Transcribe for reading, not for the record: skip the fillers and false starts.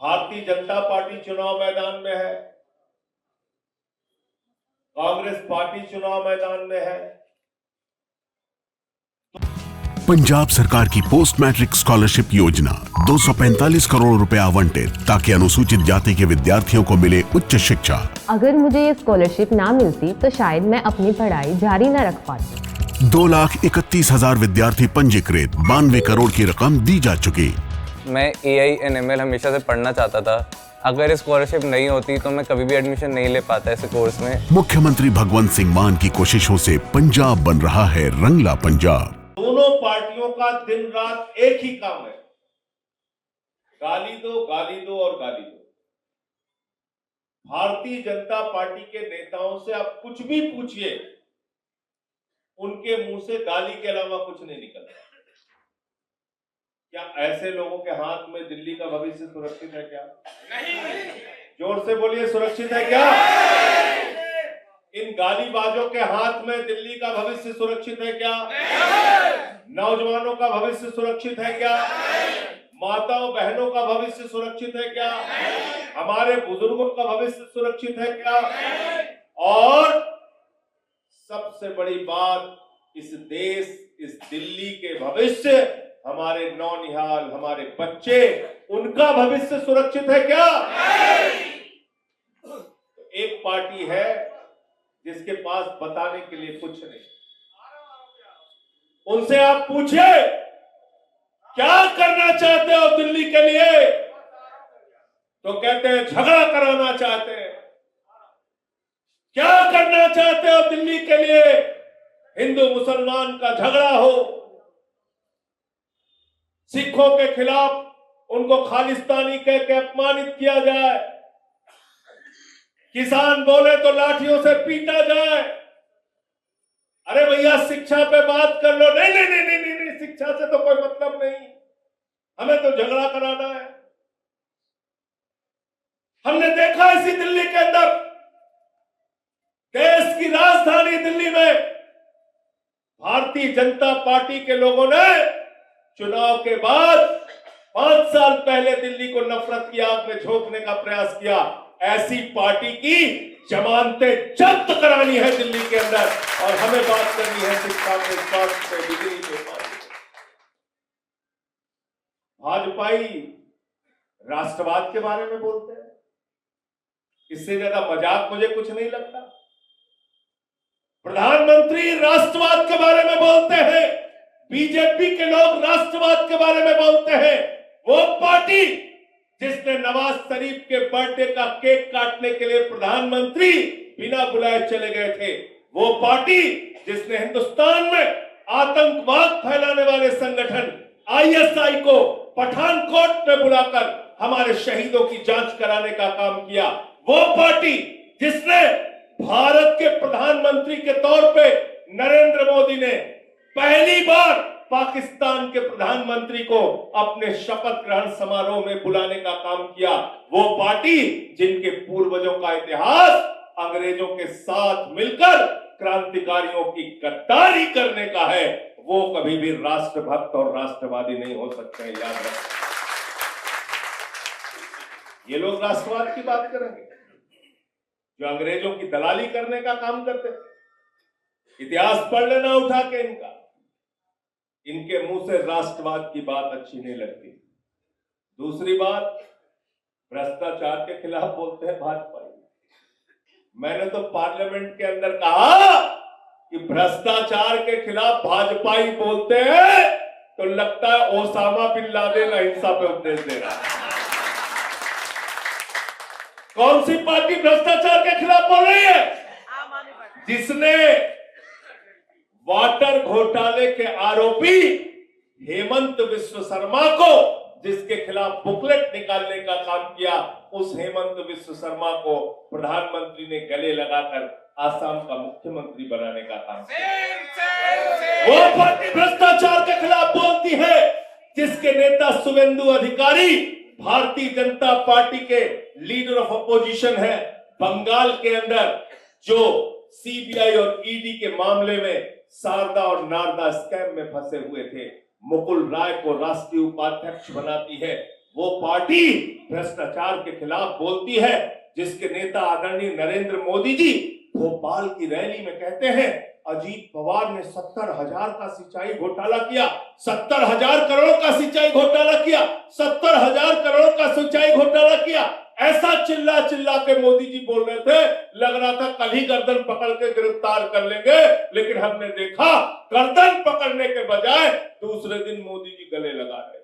Bharatiya Janata party चुनाव मैदान में है, कांग्रेस पार्टी चुनाव मैदान में है। पंजाब सरकार की पोस्ट मैट्रिक स्कॉलरशिप योजना 245 करोड़ रुपए आवंटित ताकि अनुसूचित जाति के विद्यार्थियों को मिले उच्च शिक्षा। अगर मुझे ये स्कॉलरशिप ना मिलती तो शायद मैं अपनी पढ़ाई जारी न रख पाती। 2,31,000 विद्यार्थी पंजीकृत, 92 करोड़ की रकम दी जा चुकी। मैं AI/ML हमेशा से पढ़ना चाहता था। अगर स्कॉलरशिप नहीं होती तो मैं कभी भी एडमिशन नहीं ले पाता इस कोर्स में। मुख्यमंत्री भगवंत सिंह मान की कोशिशों से पंजाब बन रहा है रंगला पंजाब। दोनों पार्टियों का दिन रात एक ही काम है, गाली दो, गाली दो और गाली दो। भारतीय जनता पार्टी के नेताओं से आप कुछ भी पूछिए, उनके मुंह से गाली के अलावा कुछ नहीं निकलता। क्या ऐसे लोगों के हाथ में दिल्ली का भविष्य सुरक्षित है क्या? नहीं। जोर से बोलिए, सुरक्षित है क्या? इन गालीबाजों के हाथ में दिल्ली का भविष्य सुरक्षित है क्या? नौजवानों का भविष्य सुरक्षित है क्या? माताओं बहनों का भविष्य सुरक्षित है क्या? हमारे बुजुर्गों का भविष्य सुरक्षित है क्या? और सबसे बड़ी बात, इस देश, इस दिल्ली के भविष्य, हमारे नौनिहाल, हमारे बच्चे, उनका भविष्य सुरक्षित है क्या? तो एक पार्टी है जिसके पास बताने के लिए कुछ नहीं। उनसे आप पूछिए, क्या करना चाहते हो दिल्ली के लिए? तो कहते हैं झगड़ा कराना चाहते हैं। क्या करना चाहते हो दिल्ली के लिए? हिंदू मुसलमान का झगड़ा हो, सिखों के खिलाफ उनको खालिस्तानी कह के अपमानित किया जाए, किसान बोले तो लाठियों से पीटा जाए। अरे भैया, शिक्षा पे बात कर लो। नहीं नहीं नहीं नहीं नहीं, नहीं, शिक्षा से तो कोई मतलब नहीं, हमें तो झगड़ा कराना है। हमने देखा इसी दिल्ली के अंदर, देश की राजधानी दिल्ली में भारतीय जनता पार्टी के लोगों ने चुनाव के बाद 5 साल पहले दिल्ली को नफरत की आग में झोंकने का प्रयास किया। ऐसी पार्टी की जमानतें जब्त करानी है दिल्ली के अंदर, और हमें बात करनी है शिक्षा पे, स्वास्थ्य पे, बिजली पे, पानी पे। भाजपाई राष्ट्रवाद के बारे में बोलते हैं, इससे ज्यादा मजाक मुझे कुछ नहीं लगता। प्रधानमंत्री राष्ट्रवाद के बारे में बोलते हैं, बीजेपी के लोग राष्ट्रवाद के बारे में बोलते हैं। वो पार्टी जिसने नवाज शरीफ के बर्थडे का केक काटने के लिए प्रधानमंत्री बिना बुलाए चले गए थे, वो पार्टी जिसने हिंदुस्तान में आतंकवाद फैलाने वाले संगठन ISI को पठानकोट में बुलाकर हमारे शहीदों की जांच कराने का काम किया, वो पार्टी जिसने भारत के प्रधानमंत्री के तौर पे नरेंद्र मोदी ने पहली बार पाकिस्तान के प्रधानमंत्री को अपने शपथ ग्रहण समारोह में बुलाने का काम किया, वो पार्टी जिनके पूर्वजों का इतिहास अंग्रेजों के साथ मिलकर क्रांतिकारियों की गद्दारी करने का है, वो कभी भी राष्ट्रभक्त और राष्ट्रवादी नहीं हो सकते हैं, याद रखें। ये लोग राष्ट्रवाद की बात करेंगे जो अंग्रेजों की दलाली करने का काम करते। इतिहास पढ़ लेना उठा के इनके मुंह से राष्ट्रवाद की बात अच्छी नहीं लगती। दूसरी बात, भ्रष्टाचार के खिलाफ बोलते हैं भाजपा। मैंने तो पार्लियामेंट के अंदर कहा कि भ्रष्टाचार के खिलाफ भाजपाई बोलते हैं तो लगता है ओसामा बिन लादेन अहिंसा पे उपदेश दे रहा है। कौन सी पार्टी भ्रष्टाचार के खिलाफ बोल रही है? जिसने वाटर घोटाले के आरोपी हेमंत विश्व शर्मा को, जिसके खिलाफ बुकलेट निकालने का काम किया, उस हेमंत विश्व शर्मा को प्रधानमंत्री ने गले लगाकर आसाम का मुख्यमंत्री बनाने का काम किया। वो पार्टी भ्रष्टाचार के खिलाफ बोलती है जिसके नेता शुभेंदु अधिकारी भारतीय जनता पार्टी के लीडर ऑफ अपोजिशन है। बंगाल के अंदर जो CBI और ED के मामले में शारदा और नारदा स्कैम में फंसे हुए थे, मुकुल राय को राष्ट्रीय उपाध्यक्ष बनाती है। वो पार्टी भ्रष्टाचार के खिलाफ बोलती है, जिसके नेता आदरणीय नरेंद्र मोदी जी भोपाल की रैली में कहते हैं अजीत पवार ने 70,000 का सिंचाई घोटाला किया, 70,000 करोड़ का सिंचाई घोटाला किया, 70,000 करोड़ का सिंचाई घोटाला किया। ऐसा चिल्ला चिल्ला के मोदी जी बोल रहे थे, लग रहा था कल ही गर्दन पकड़ के गिरफ्तार कर लेंगे, लेकिन हमने देखा गर्दन पकड़ने के बजाय दूसरे दिन मोदी जी गले लगा रहे।